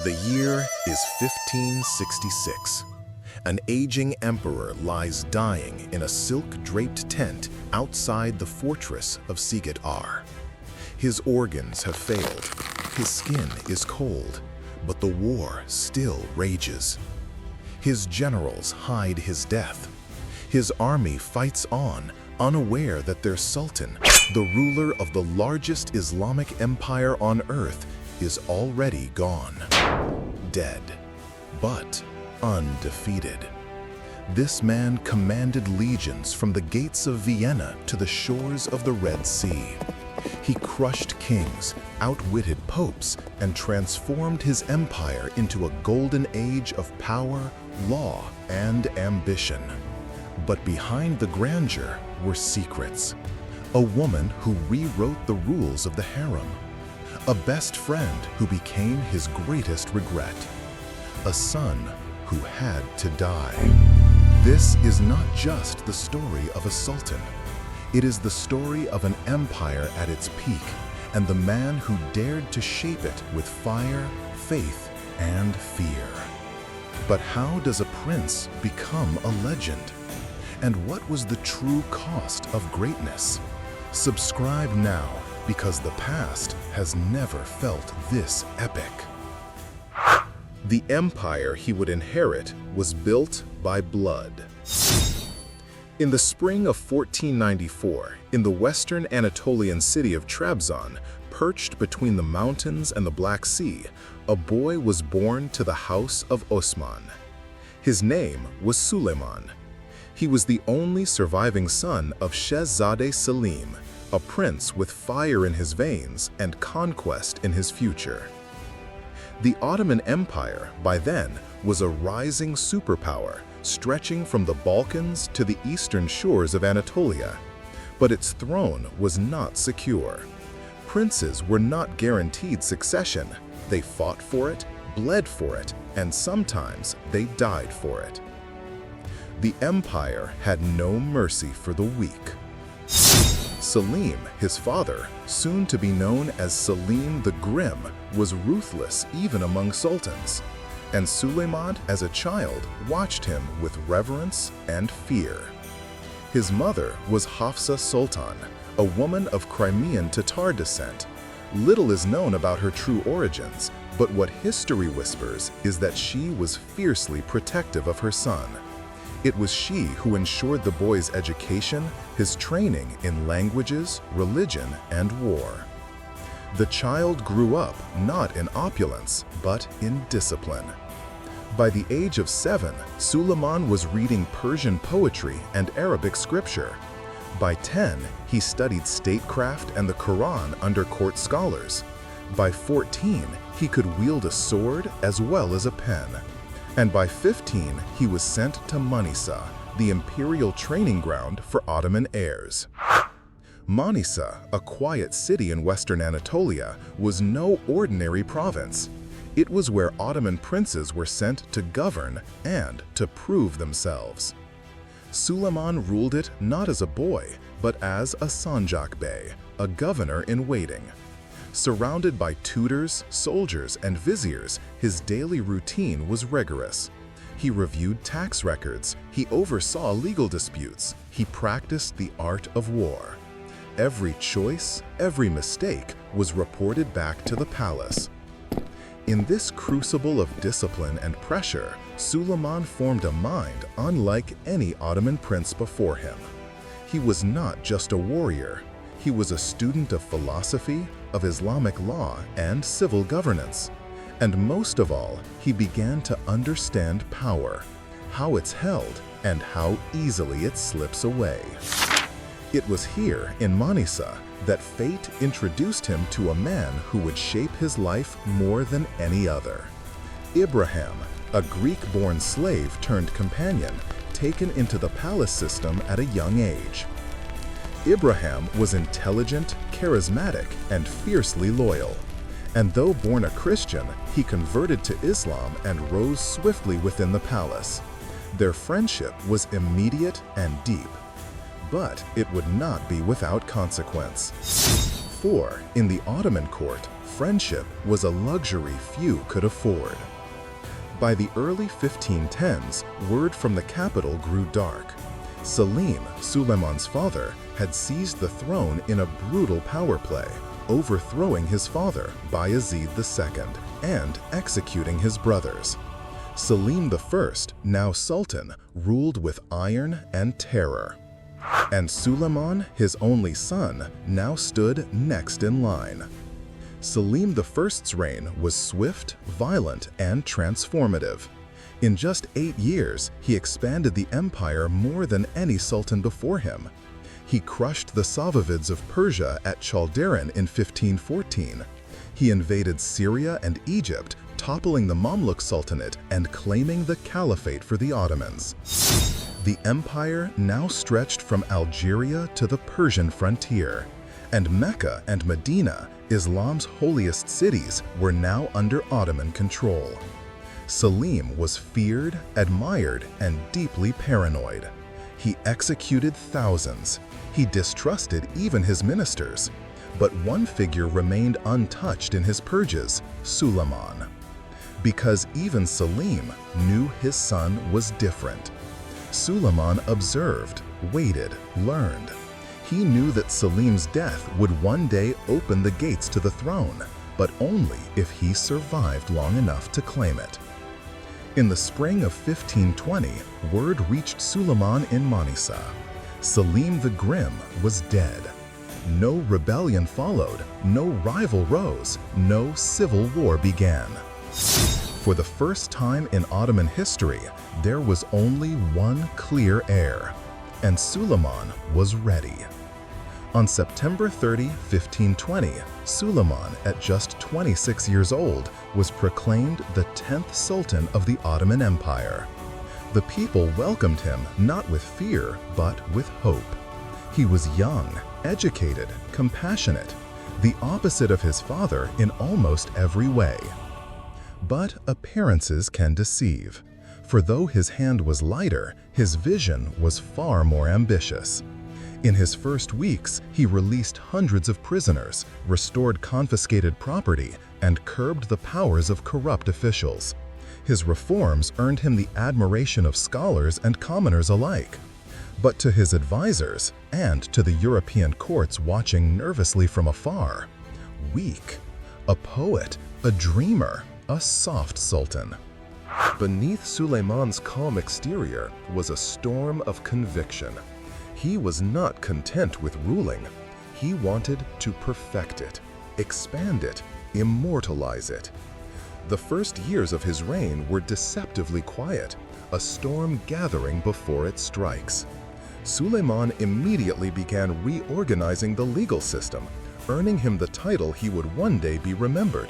The year is 1566. An aging emperor lies dying in a silk-draped tent outside the fortress of Szigetvár. His organs have failed, his skin is cold, but the war still rages. His generals hide his death. His army fights on, unaware that their sultan, the ruler of the largest Islamic empire on earth, is already gone. Dead, but undefeated. This man commanded legions from the gates of Vienna to the shores of the Red Sea. He crushed kings, outwitted popes, and transformed his empire into a golden age of power, law, and ambition. But behind the grandeur were secrets. A woman who rewrote the rules of the harem. A best friend who became his greatest regret. A son who had to die. This is not just the story of a sultan. It is the story of an empire at its peak and the man who dared to shape it with fire, faith, and fear. But how does a prince become a legend? And what was the true cost of greatness? Subscribe now, because the past has never felt this epic. The empire he would inherit was built by blood. In the spring of 1494, in the western Anatolian city of Trabzon, perched between the mountains and the Black Sea, a boy was born to the house of Osman. His name was Suleiman. He was the only surviving son of Shehzadeh Selim, a prince with fire in his veins and conquest in his future. The Ottoman Empire, by then, was a rising superpower, stretching from the Balkans to the eastern shores of Anatolia. But its throne was not secure. Princes were not guaranteed succession. They fought for it, bled for it, and sometimes they died for it. The empire had no mercy for the weak. Selim, his father, soon to be known as Selim the Grim, was ruthless even among sultans, and Suleiman, as a child, watched him with reverence and fear. His mother was Hafsa Sultan, a woman of Crimean Tatar descent. Little is known about her true origins, but what history whispers is that she was fiercely protective of her son. It was she who ensured the boy's education, his training in languages, religion, and war. The child grew up not in opulence, but in discipline. By the age of 7, Suleiman was reading Persian poetry and Arabic scripture. By 10, he studied statecraft and the Quran under court scholars. By 14, he could wield a sword as well as a pen. And by 15, he was sent to Manisa, the imperial training ground for Ottoman heirs. Manisa, a quiet city in western Anatolia, was no ordinary province. It was where Ottoman princes were sent to govern and to prove themselves. Suleiman ruled it not as a boy, but as a Sanjak Bey, a governor-in-waiting. Surrounded by tutors, soldiers, and viziers, his daily routine was rigorous. He reviewed tax records, he oversaw legal disputes, he practiced the art of war. Every choice, every mistake was reported back to the palace. In this crucible of discipline and pressure, Suleiman formed a mind unlike any Ottoman prince before him. He was not just a warrior. He was a student of philosophy, of Islamic law, and civil governance. And most of all, he began to understand power, how it's held, and how easily it slips away. It was here, in Manisa, that fate introduced him to a man who would shape his life more than any other. Ibrahim, a Greek-born slave turned companion, taken into the palace system at a young age. Ibrahim was intelligent, charismatic, and fiercely loyal. And though born a Christian, he converted to Islam and rose swiftly within the palace. Their friendship was immediate and deep. But it would not be without consequence. For, in the Ottoman court, friendship was a luxury few could afford. By the early 1510s, word from the capital grew dark. Selim, Suleiman's father, had seized the throne in a brutal power play, overthrowing his father, Bayezid II, and executing his brothers. Selim I, now Sultan, ruled with iron and terror. And Suleiman, his only son, now stood next in line. Selim I's reign was swift, violent, and transformative. In just 8 years, he expanded the empire more than any sultan before him. He crushed the Safavids of Persia at Chaldiran in 1514. He invaded Syria and Egypt, toppling the Mamluk Sultanate and claiming the caliphate for the Ottomans. The empire now stretched from Algeria to the Persian frontier, and Mecca and Medina, Islam's holiest cities, were now under Ottoman control. Selim was feared, admired, and deeply paranoid. He executed thousands. He distrusted even his ministers. But one figure remained untouched in his purges: Suleiman. Because even Selim knew his son was different. Suleiman observed, waited, learned. He knew that Selim's death would one day open the gates to the throne, but only if he survived long enough to claim it. In the spring of 1520, word reached Suleiman in Manisa. Selim the Grim was dead. No rebellion followed, no rival rose, no civil war began. For the first time in Ottoman history, there was only one clear heir, and Suleiman was ready. On September 30, 1520, Suleiman, at just 26 years old, was proclaimed the 10th Sultan of the Ottoman Empire. The people welcomed him not with fear, but with hope. He was young, educated, compassionate, the opposite of his father in almost every way. But appearances can deceive, for though his hand was lighter, his vision was far more ambitious. In his first weeks, he released hundreds of prisoners, restored confiscated property, and curbed the powers of corrupt officials. His reforms earned him the admiration of scholars and commoners alike. But to his advisors, and to the European courts watching nervously from afar, weak, a poet, a dreamer, a soft sultan. Beneath Suleiman's calm exterior was a storm of conviction. He was not content with ruling. He wanted to perfect it, expand it, immortalize it. The first years of his reign were deceptively quiet, a storm gathering before it strikes. Suleiman immediately began reorganizing the legal system, earning him the title he would one day be remembered: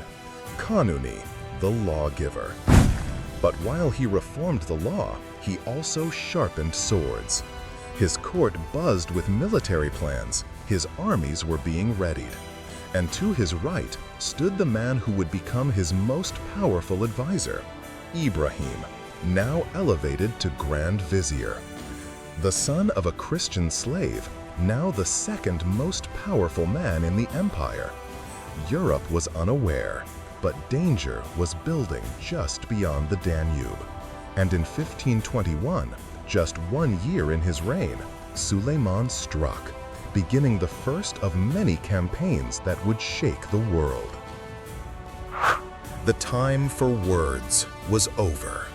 Kanuni, the lawgiver. But while he reformed the law, he also sharpened swords. His court buzzed with military plans. His armies were being readied. And to his right stood the man who would become his most powerful advisor, Ibrahim, now elevated to Grand Vizier. The son of a Christian slave, now the second most powerful man in the empire. Europe was unaware, but danger was building just beyond the Danube. And in 1521, just 1 year in his reign, Suleiman struck, beginning the first of many campaigns that would shake the world. The time for words was over.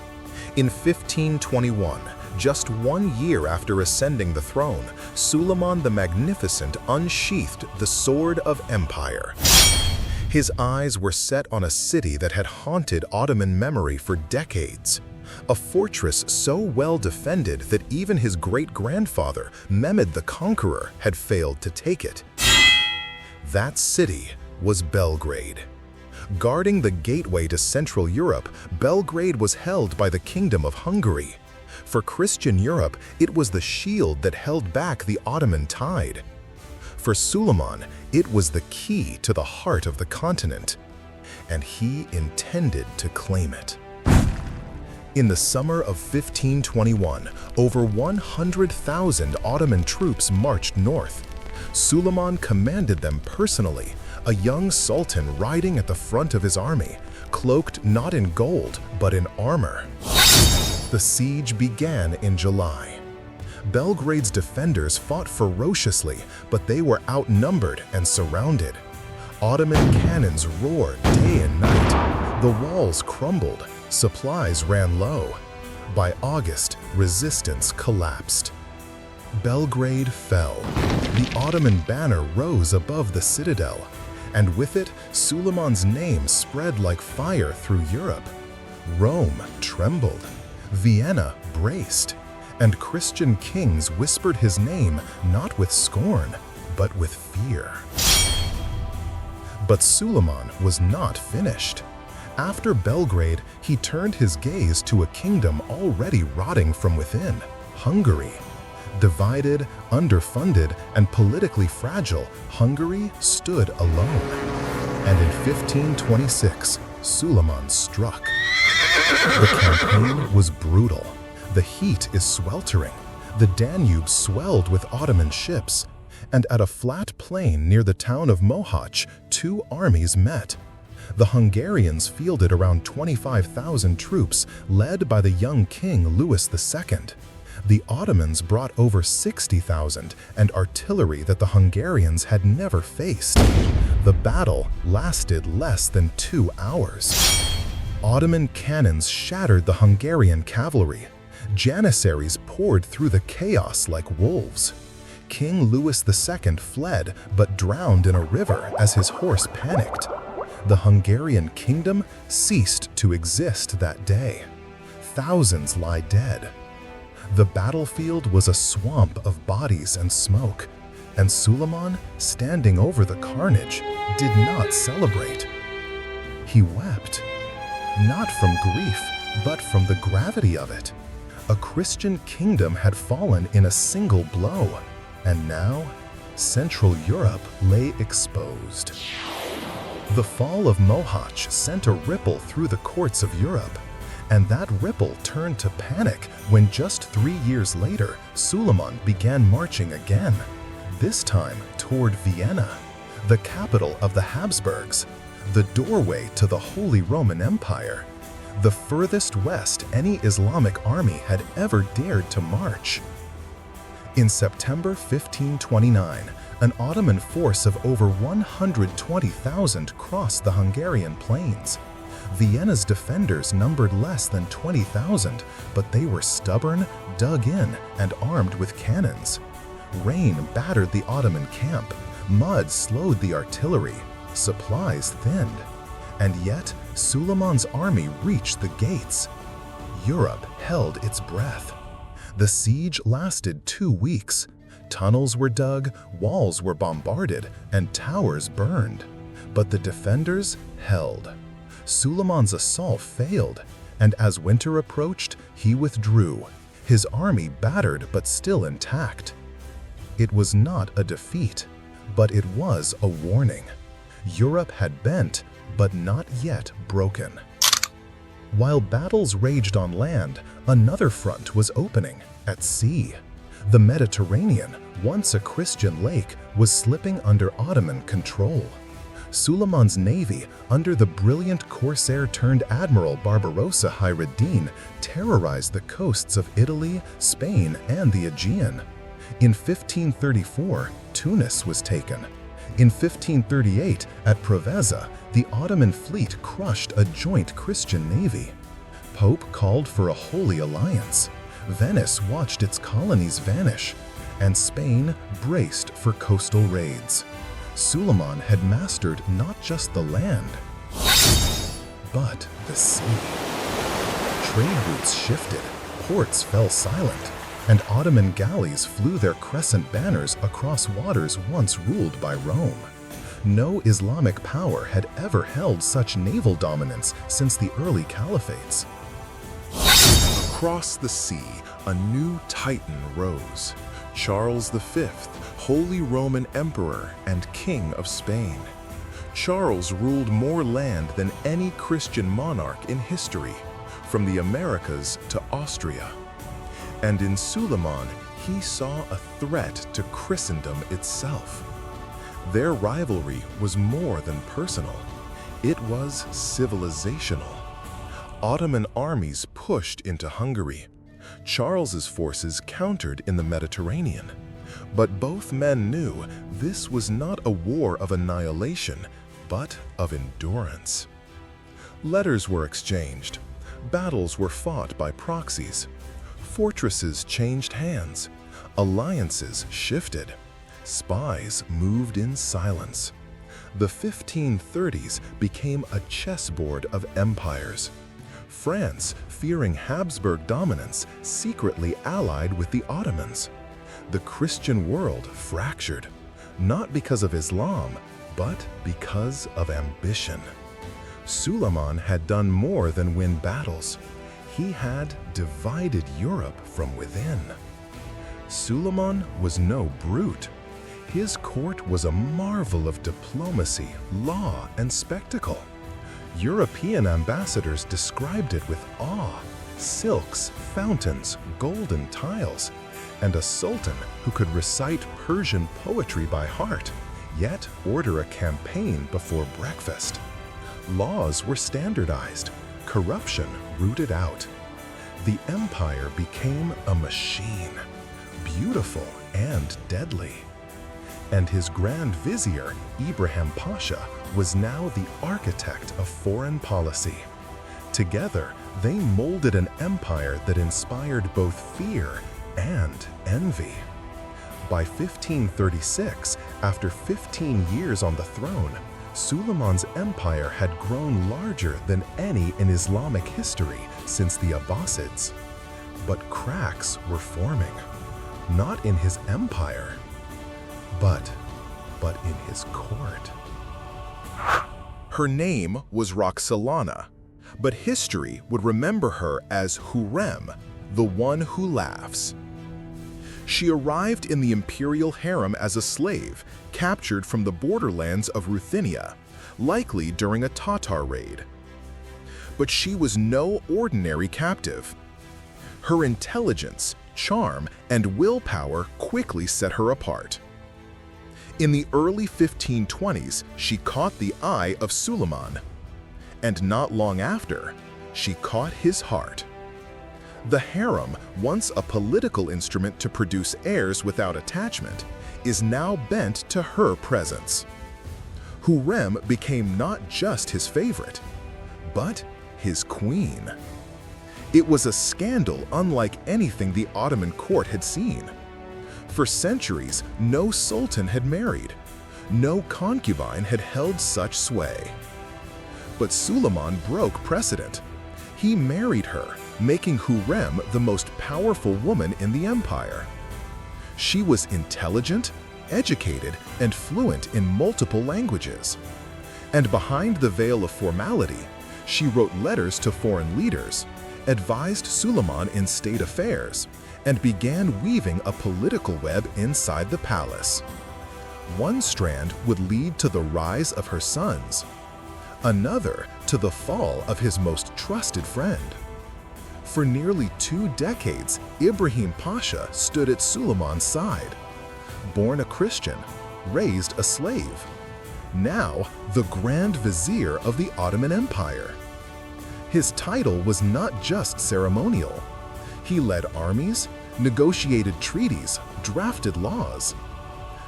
In 1521, just 1 year after ascending the throne, Suleiman the Magnificent unsheathed the sword of empire. His eyes were set on a city that had haunted Ottoman memory for decades. A fortress so well defended that even his great-grandfather, Mehmed the Conqueror, had failed to take it. That city was Belgrade. Guarding the gateway to Central Europe, Belgrade was held by the Kingdom of Hungary. For Christian Europe, it was the shield that held back the Ottoman tide. For Suleiman, it was the key to the heart of the continent, and he intended to claim it. In the summer of 1521, over 100,000 Ottoman troops marched north. Suleiman commanded them personally, a young sultan riding at the front of his army, cloaked not in gold but in armor. The siege began in July. Belgrade's defenders fought ferociously, but they were outnumbered and surrounded. Ottoman cannons roared day and night. The walls crumbled, supplies ran low. By August, resistance collapsed. Belgrade fell. The Ottoman banner rose above the citadel, and with it, Suleiman's name spread like fire through Europe. Rome trembled, Vienna braced, and Christian kings whispered his name not with scorn, but with fear. But Suleiman was not finished. After Belgrade, he turned his gaze to a kingdom already rotting from within, Hungary. Divided, underfunded, and politically fragile, Hungary stood alone. And in 1526, Suleiman struck. The campaign was brutal. The heat is sweltering. The Danube swelled with Ottoman ships, and at a flat plain near the town of Mohács, two armies met. The Hungarians fielded around 25,000 troops, led by the young king Louis II. The Ottomans brought over 60,000 and artillery that the Hungarians had never faced. The battle lasted less than 2 hours. Ottoman cannons shattered the Hungarian cavalry. Janissaries poured through the chaos like wolves. King Louis II fled but drowned in a river as his horse panicked. The Hungarian kingdom ceased to exist that day. Thousands lie dead. The battlefield was a swamp of bodies and smoke, and Suleiman, standing over the carnage, did not celebrate. He wept, not from grief, but from the gravity of it. A Christian kingdom had fallen in a single blow, and now Central Europe lay exposed. The fall of Mohács sent a ripple through the courts of Europe, and that ripple turned to panic when just 3 years later, Suleiman began marching again, this time toward Vienna, the capital of the Habsburgs, the doorway to the Holy Roman Empire, the furthest west any Islamic army had ever dared to march. In September 1529, an Ottoman force of over 120,000 crossed the Hungarian plains. Vienna's defenders numbered less than 20,000, but they were stubborn, dug in, and armed with cannons. Rain battered the Ottoman camp, mud slowed the artillery, supplies thinned. And yet, Suleiman's army reached the gates. Europe held its breath. The siege lasted 2 weeks. Tunnels were dug, walls were bombarded, and towers burned. But the defenders held. Suleiman's assault failed, and as winter approached, he withdrew, his army battered but still intact. It was not a defeat, but it was a warning. Europe had bent, but not yet broken. While battles raged on land, another front was opening, at sea. The Mediterranean, once a Christian lake, was slipping under Ottoman control. Suleiman's navy, under the brilliant corsair-turned-admiral Barbarossa Hayreddin, terrorized the coasts of Italy, Spain, and the Aegean. In 1534, Tunis was taken. In 1538, at Preveza, the Ottoman fleet crushed a joint Christian navy. Pope called for a holy alliance. Venice watched its colonies vanish, and Spain braced for coastal raids. Suleiman had mastered not just the land, but the sea. Trade routes shifted, ports fell silent, and Ottoman galleys flew their crescent banners across waters once ruled by Rome. No Islamic power had ever held such naval dominance since the early caliphates. Across the sea, a new titan rose. Charles V, Holy Roman Emperor and King of Spain. Charles ruled more land than any Christian monarch in history, from the Americas to Austria. And in Suleiman, he saw a threat to Christendom itself. Their rivalry was more than personal. It was civilizational. Ottoman armies pushed into Hungary. Charles's forces countered in the Mediterranean. But both men knew this was not a war of annihilation, but of endurance. Letters were exchanged. Battles were fought by proxies. Fortresses changed hands. Alliances shifted. Spies moved in silence. The 1530s became a chessboard of empires. France, fearing Habsburg dominance, secretly allied with the Ottomans. The Christian world fractured, not because of Islam, but because of ambition. Suleiman had done more than win battles. He had divided Europe from within. Suleiman was no brute. His court was a marvel of diplomacy, law, and spectacle. European ambassadors described it with awe: silks, fountains, golden tiles, and a sultan who could recite Persian poetry by heart, yet order a campaign before breakfast. Laws were standardized, corruption rooted out. The empire became a machine, beautiful and deadly. And his Grand Vizier, Ibrahim Pasha, was now the architect of foreign policy. Together, they molded an empire that inspired both fear and envy. By 1536, after 15 years on the throne, Suleiman's empire had grown larger than any in Islamic history since the Abbasids. But cracks were forming, not in his empire, but in his court. Her name was Roxolana, but history would remember her as Hurrem, the one who laughs. She arrived in the imperial harem as a slave, captured from the borderlands of Ruthenia, likely during a Tatar raid. But she was no ordinary captive. Her intelligence, charm, and willpower quickly set her apart. In the early 1520s, she caught the eye of Suleiman, and not long after, she caught his heart. The harem, once a political instrument to produce heirs without attachment, is now bent to her presence. Hurrem became not just his favorite, but his queen. It was a scandal unlike anything the Ottoman court had seen. For centuries, no sultan had married. No concubine had held such sway. But Suleiman broke precedent. He married her, making Hurrem the most powerful woman in the empire. She was intelligent, educated, and fluent in multiple languages. And behind the veil of formality, she wrote letters to foreign leaders, advised Suleiman in state affairs, and began weaving a political web inside the palace. One strand would lead to the rise of her sons, another to the fall of his most trusted friend. For nearly 2 decades, Ibrahim Pasha stood at Suleiman's side. Born a Christian, raised a slave, now the Grand Vizier of the Ottoman Empire. His title was not just ceremonial. He led armies, negotiated treaties, drafted laws.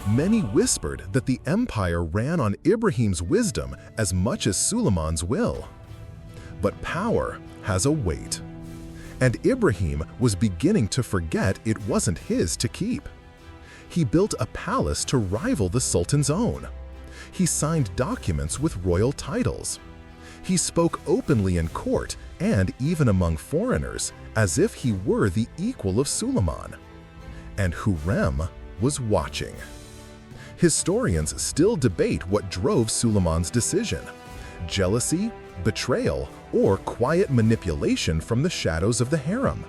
Many whispered that the empire ran on Ibrahim's wisdom as much as Suleiman's will. But power has a weight, and Ibrahim was beginning to forget it wasn't his to keep. He built a palace to rival the Sultan's own. He signed documents with royal titles. He spoke openly in court and even among foreigners as if he were the equal of Suleiman. And Hurrem was watching. Historians still debate what drove Suleiman's decision: jealousy, betrayal, or quiet manipulation from the shadows of the harem.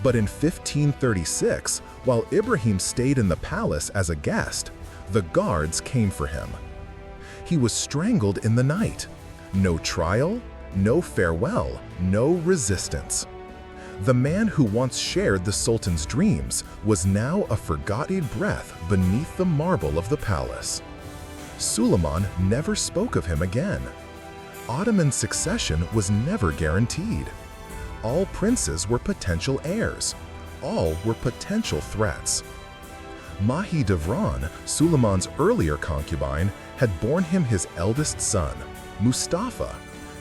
But in 1536, while Ibrahim stayed in the palace as a guest, the guards came for him. He was strangled in the night. No trial, no farewell, no resistance. The man who once shared the Sultan's dreams was now a forgotten breath beneath the marble of the palace. Suleiman never spoke of him again. Ottoman succession was never guaranteed. All princes were potential heirs. All were potential threats. Mahidevran, Suleiman's earlier concubine, had borne him his eldest son, Mustafa,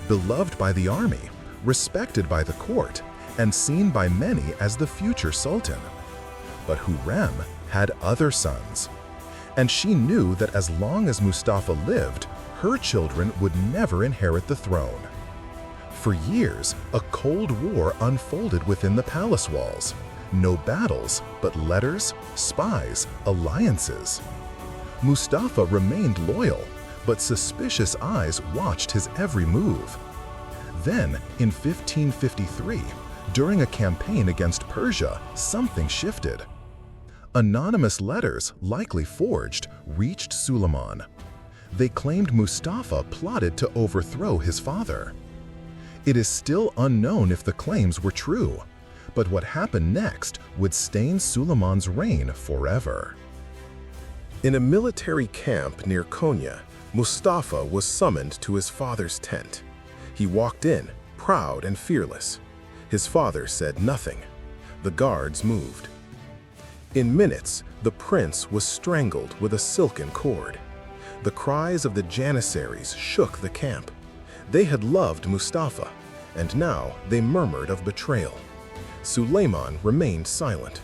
beloved by the army, respected by the court, and seen by many as the future sultan. But Hurrem had other sons, and she knew that as long as Mustafa lived, her children would never inherit the throne. For years, a cold war unfolded within the palace walls. No battles, but letters, spies, alliances. Mustafa remained loyal, but suspicious eyes watched his every move. Then, in 1553, during a campaign against Persia, something shifted. Anonymous letters, likely forged, reached Suleiman. They claimed Mustafa plotted to overthrow his father. It is still unknown if the claims were true, but what happened next would stain Suleiman's reign forever. In a military camp near Konya, Mustafa was summoned to his father's tent. He walked in, proud and fearless. His father said nothing. The guards moved. In minutes, the prince was strangled with a silken cord. The cries of the janissaries shook the camp. They had loved Mustafa, and now they murmured of betrayal. Suleiman remained silent.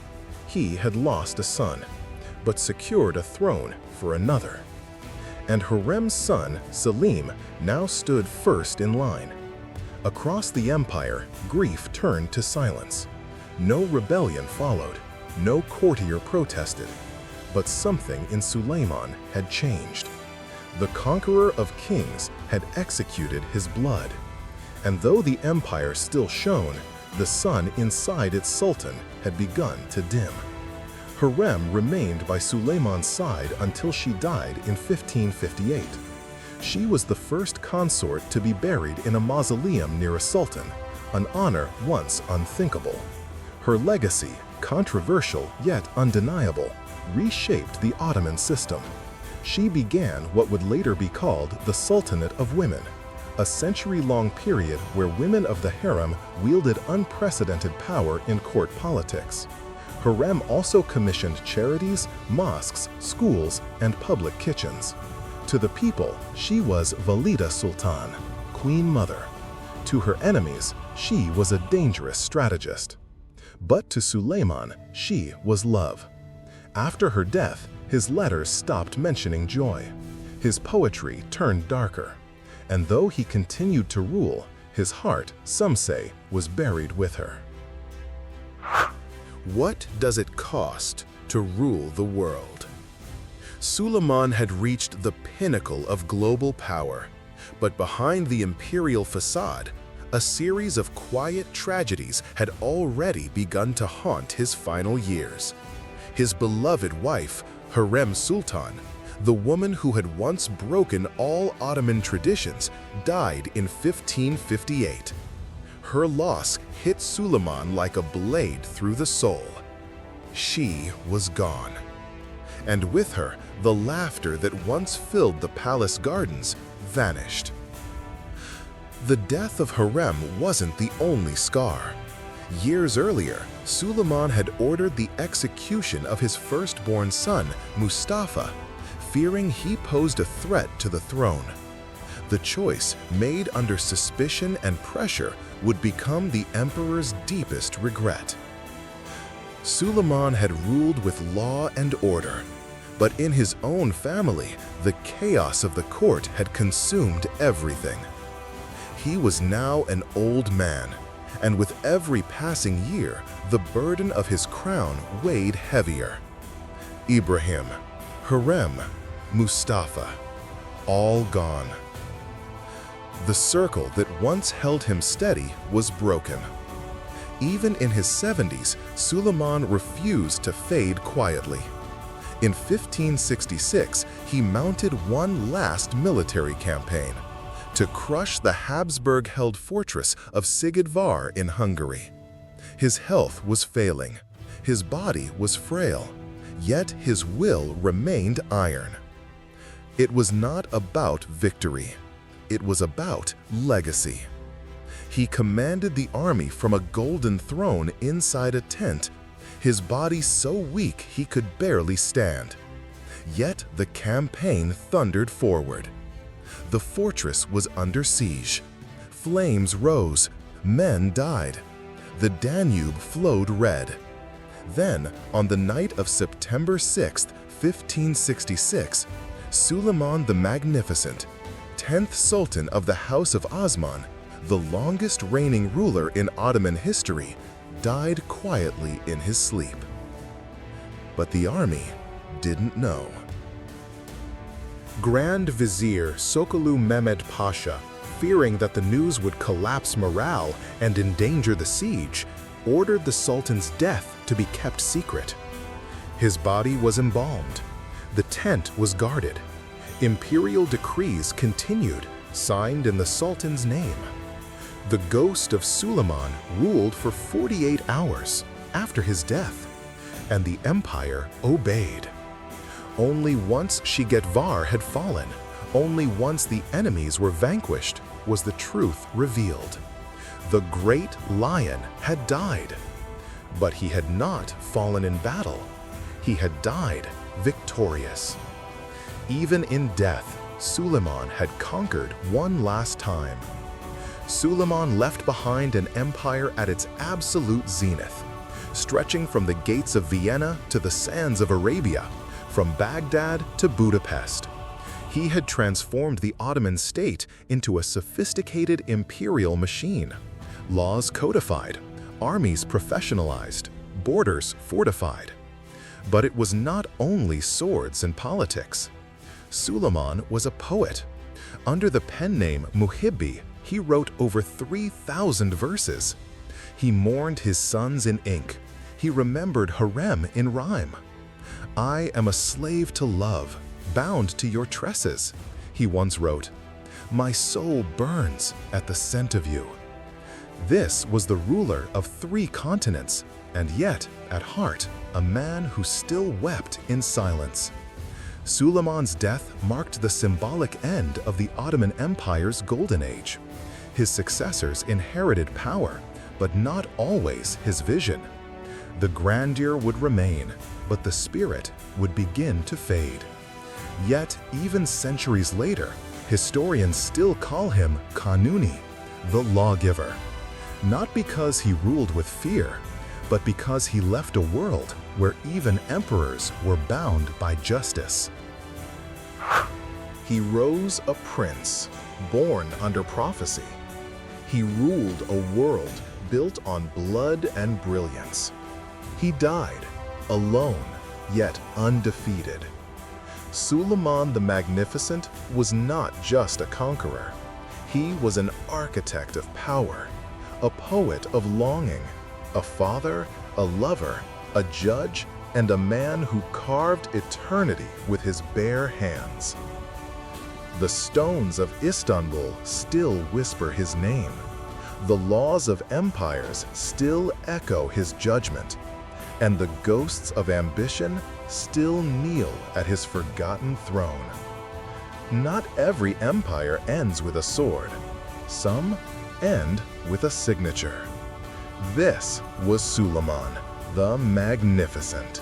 He had lost a son, but secured a throne for another. And Hurrem's son, Selim, now stood first in line. Across the empire, grief turned to silence. No rebellion followed. No courtier protested, but something in Suleiman had changed. The conqueror of kings had executed his blood, and though the empire still shone, the sun inside its sultan had begun to dim. Hurrem remained by Suleiman's side until she died in 1558. She was the first consort to be buried in a mausoleum near a sultan, an honor once unthinkable. Her legacy, controversial yet undeniable, reshaped the Ottoman system. She began what would later be called the Sultanate of Women, a century-long period where women of the harem wielded unprecedented power in court politics. Hurrem also commissioned charities, mosques, schools, and public kitchens. To the people, she was Valida Sultan, Queen Mother. To her enemies, she was a dangerous strategist. But to Suleiman, she was love. After her death, his letters stopped mentioning joy. His poetry turned darker. And though he continued to rule, his heart, some say, was buried with her. What does it cost to rule the world? Suleiman had reached the pinnacle of global power, but behind the imperial facade, a series of quiet tragedies had already begun to haunt his final years. His beloved wife, Hurrem Sultan, the woman who had once broken all Ottoman traditions, died in 1558. Her loss hit Suleiman like a blade through the soul. She was gone. And with her, the laughter that once filled the palace gardens vanished. The death of Hurrem wasn't the only scar. Years earlier, Suleiman had ordered the execution of his firstborn son, Mustafa, fearing he posed a threat to the throne. The choice, made under suspicion and pressure, would become the emperor's deepest regret. Suleiman had ruled with law and order, but in his own family, the chaos of the court had consumed everything. He was now an old man, and with every passing year, the burden of his crown weighed heavier. Ibrahim, Hurrem, Mustafa, all gone. The circle that once held him steady was broken. Even in his 70s, Suleiman refused to fade quietly. In 1566, he mounted one last military campaign to crush the Habsburg-held fortress of Szigetvár in Hungary. His health was failing, his body was frail, yet his will remained iron. It was not about victory. It was about legacy. He commanded the army from a golden throne inside a tent, his body so weak he could barely stand. Yet the campaign thundered forward. The fortress was under siege. Flames rose, men died. The Danube flowed red. Then, on the night of September 6, 1566, Suleiman the Magnificent, 10th Sultan of the House of Osman, the longest reigning ruler in Ottoman history, died quietly in his sleep. But the army didn't know. Grand Vizier Sokolu Mehmed Pasha, fearing that the news would collapse morale and endanger the siege, ordered the Sultan's death to be kept secret. His body was embalmed. The tent was guarded. Imperial decrees continued, signed in the Sultan's name. The ghost of Suleiman ruled for 48 hours after his death, and the empire obeyed. Only once Szigetvár had fallen, only once the enemies were vanquished, was the truth revealed. The great lion had died, but he had not fallen in battle. He had died victorious. Even in death, Suleiman had conquered one last time. Suleiman left behind an empire at its absolute zenith, stretching from the gates of Vienna to the sands of Arabia, from Baghdad to Budapest. He had transformed the Ottoman state into a sophisticated imperial machine. Laws codified, armies professionalized, borders fortified. But it was not only swords and politics. Suleiman was a poet. Under the pen name Muhibbi, he wrote over 3,000 verses. He mourned his sons in ink. He remembered Hurrem in rhyme. "I am a slave to love, bound to your tresses," he once wrote. "My soul burns at the scent of you." This was the ruler of 3 continents, and yet, at heart, a man who still wept in silence. Suleiman's death marked the symbolic end of the Ottoman Empire's golden age. His successors inherited power, but not always his vision. The grandeur would remain, but the spirit would begin to fade. Yet, even centuries later, historians still call him Kanuni, the lawgiver. Not because he ruled with fear, but because he left a world where even emperors were bound by justice. He rose a prince, born under prophecy. He ruled a world built on blood and brilliance. He died, alone, yet undefeated. Suleiman the Magnificent was not just a conqueror. He was an architect of power, a poet of longing, a father, a lover, a judge, and a man who carved eternity with his bare hands. The stones of Istanbul still whisper his name. The laws of empires still echo his judgment, and the ghosts of ambition still kneel at his forgotten throne. Not every empire ends with a sword. Some end with a signature. This was Suleiman the Magnificent.